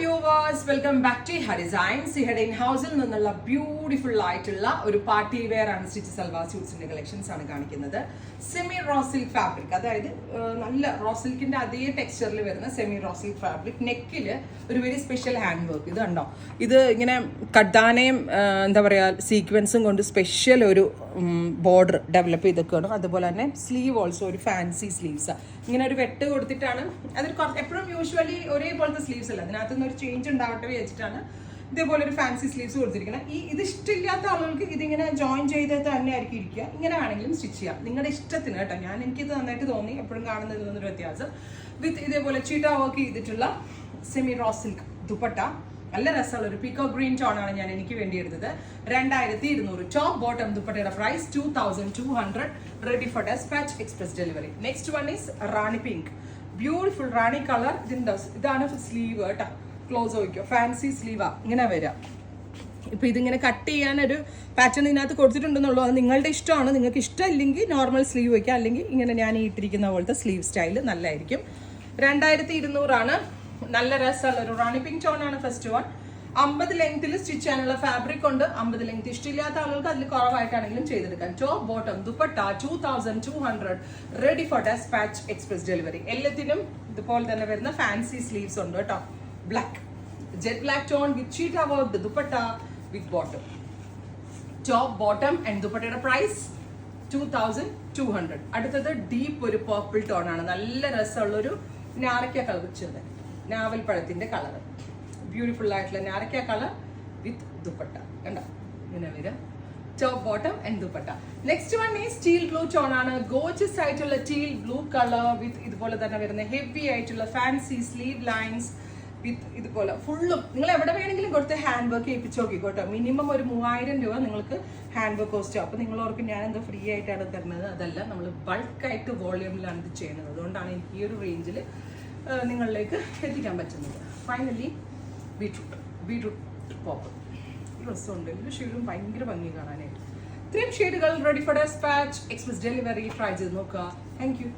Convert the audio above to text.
viewers, welcome back to Her Designs. ഇവിടെ in ഹൗസിൽ നിന്നുള്ള ബ്യൂട്ടിഫുൾ ആയിട്ടുള്ള ഒരു പാർട്ടി വെയർ അൺസ്റ്റിച്ച് സൽവാർ സ്യൂട്ട്സിന്റെ കളക്ഷൻസ് ആണ് കാണിക്കുന്നത്. സെമി റോ സിൽക്ക് ഫാബ്രിക്, അതായത് നല്ല റോ സിൽക്കിന്റെ അതേ ടെക്സ്ചറിൽ വരുന്ന സെമി റോ സിൽക്ക് ഫാബ്രിക്. നെക്കിൽ ഒരു വെരി സ്പെഷ്യൽ ഹാൻഡ് വർക്ക്. ഇത് കണ്ടോ, ഇത് ഇങ്ങനെ കഡാനയും എന്താ പറയുക സീക്വൻസും കൊണ്ട് സ്പെഷ്യൽ ഒരു ബോർഡർ ഡെവലപ്പ് ചെയ്തൊക്കെയാണ്. അതുപോലെ തന്നെ സ്ലീവ് ഓൾസോ ഒരു ഫാൻസി സ്ലീവ്സ്, ഇങ്ങനെ ഒരു വെട്ട് കൊടുത്തിട്ടാണ്. അതിൽ എപ്പോഴും യൂഷ്വലി ഒരേപോലത്തെ സ്ലീവ്സ് അല്ല, അതിനകത്തുനിന്ന് ഒരു ചേഞ്ച് ഉണ്ടാവട്ടെ വെച്ചിട്ടാണ് ഇതേപോലെ ഒരു ഫാൻസി സ്ലീവ്സ് കൊടുത്തിരിക്കുന്നത്. ഇത് ഇഷ്ടമില്ലാത്ത ആളുകൾക്ക് ഇതിങ്ങനെ ജോയിൻ ചെയ്ത് തന്നെ ആയിരിക്കും ഇരിക്കുക. ഇങ്ങനെ വേണമെങ്കിലും സ്റ്റിച്ച് ചെയ്യാം നിങ്ങളുടെ ഇഷ്ടത്തിന് കേട്ടോ. എനിക്കിത് നന്നായിട്ട് തോന്നി, എപ്പോഴും കാണുന്നതിൽ നിന്നൊരു വ്യത്യാസം. വിത്ത് ഇതേപോലെ ചീട്ട വർക്ക് ചെയ്തിട്ടുള്ള സെമി റോ സിൽക്ക് ദുപ്പട്ട, നല്ല രസമുള്ള ഒരു പീക്കോ ഗ്രീൻ ടോൺ ആണ് ഞാൻ എനിക്ക് വേണ്ടി എടുത്തത്. 2200 ടോപ്പ് ബോട്ടം. ദുപ്പട്ടയുടെ price 2200. Ready for dispatch, express delivery. Next one is rani pink, beautiful rani colour. ഇതാണ് സ്ലീവ് കേട്ടോ. ക്ലോസ് നോക്കിയോ, ഫാൻസി സ്ലീവാ ഇങ്ങനെ വരാം. ഇപ്പൊ ഇതിങ്ങനെ കട്ട് ചെയ്യാനൊരു പാറ്റേൺ ഇതിനകത്ത് കൊടുത്തിട്ടുണ്ടെന്നുള്ളൂ. അത് നിങ്ങളുടെ ഇഷ്ടമാണ്. നിങ്ങൾക്ക് ഇഷ്ടമില്ലെങ്കിൽ നോർമൽ സ്ലീവ് വയ്ക്കുക, അല്ലെങ്കിൽ ഇങ്ങനെ ഞാൻ ഈ ഇട്ടിരിക്കുന്ന പോലത്തെ സ്ലീവ് സ്റ്റൈൽ നല്ലതായിരിക്കും. 2200 നല്ല രസമുള്ള ഒരു റാണി പിങ്ക് ടോൺ ആണ് ഫസ്റ്റ് വൺ. 50 ലെങ്ത്തിൽ സ്റ്റിച്ച് ചെയ്യാനുള്ള ഫാബ്രിക് ഉണ്ട്. 50 ലെങ്ത് ഇഷ്ടമില്ലാത്ത ആളുകൾക്ക് അതിൽ കുറവായിട്ടാണെങ്കിലും ചെയ്തെടുക്കാം. Top bottom dupatta 2200. Ready for dispatch, express delivery. എല്ലാത്തിനും ഇതുപോലെ തന്നെ വരുന്ന ഫാൻസി സ്ലീവ്സ് ഉണ്ട് കേട്ടോ. Black, jet black tone with cheetah work dupatta with bottom. Top bottom and ദുപ്പട്ടയുടെ പ്രൈസ് 2200. അടുത്തത് ഡീപ്പ് ഒരു പർപ്പിൾ ടോൺ ആണ്. നല്ല രസമുള്ള ഒരു നാരക്ക കളർ, വെച്ചത് നാവൽ പഴത്തിന്റെ കളർ. ബ്യൂട്ടിഫുൾ ആയിട്ടുള്ള നാരക്ക കളർ വിത്ത് ദുപ്പട്ട കണ്ടോ, ഇങ്ങനെ വരും. Top bottom and dupatta. Next one ഈ സ്റ്റീൽ ബ്ലൂ ടോൺ ആണ്. ഗോർജിയസ് ആയിട്ടുള്ള ടീൽ ബ്ലൂ കളർ വിത്ത് ഇതുപോലെ തന്നെ വരുന്ന ഹെവി ആയിട്ടുള്ള ഫാൻസി സ്ലീവ് ലൈൻസ് വിത്ത് ഇതുപോലെ ഫുള്ളും. നിങ്ങൾ എവിടെ വേണമെങ്കിലും കൊടുത്ത് ഹാൻഡ് വർക്ക് ചെയ്യിപ്പിച്ച് നോക്കിക്കോട്ടോ. മിനിമം ഒരു 3000 രൂപ നിങ്ങൾക്ക് ഹാൻഡ് വർക്ക് കോസ്റ്റ്. അപ്പോൾ നിങ്ങൾ ഓർക്കും ഞാൻ എന്തോ ഫ്രീ ആയിട്ടാണ് തരുന്നത്. അതല്ല, നമ്മൾ ബൾക്കായിട്ട് വോളിയൂമിലാണ് ഇത് ചെയ്യുന്നത്. അതുകൊണ്ടാണ് എനിക്ക് ഈ ഒരു റേഞ്ചിൽ നിങ്ങളിലേക്ക് എത്തിക്കാൻ പറ്റുന്നത്. ഫൈനലി ബീട്രൂട്ട് പോപ്പ് ഡ്രസ്സുണ്ട്. ഇതിൻ്റെ ഷെയ്ഡും ഭയങ്കര ഭംഗി കാണാനായിട്ട്. ഇത്രയും ഷെയ്ഡുകൾ ready for dispatch, express delivery. Try ചെയ്ത് നോക്കുക. Thank U.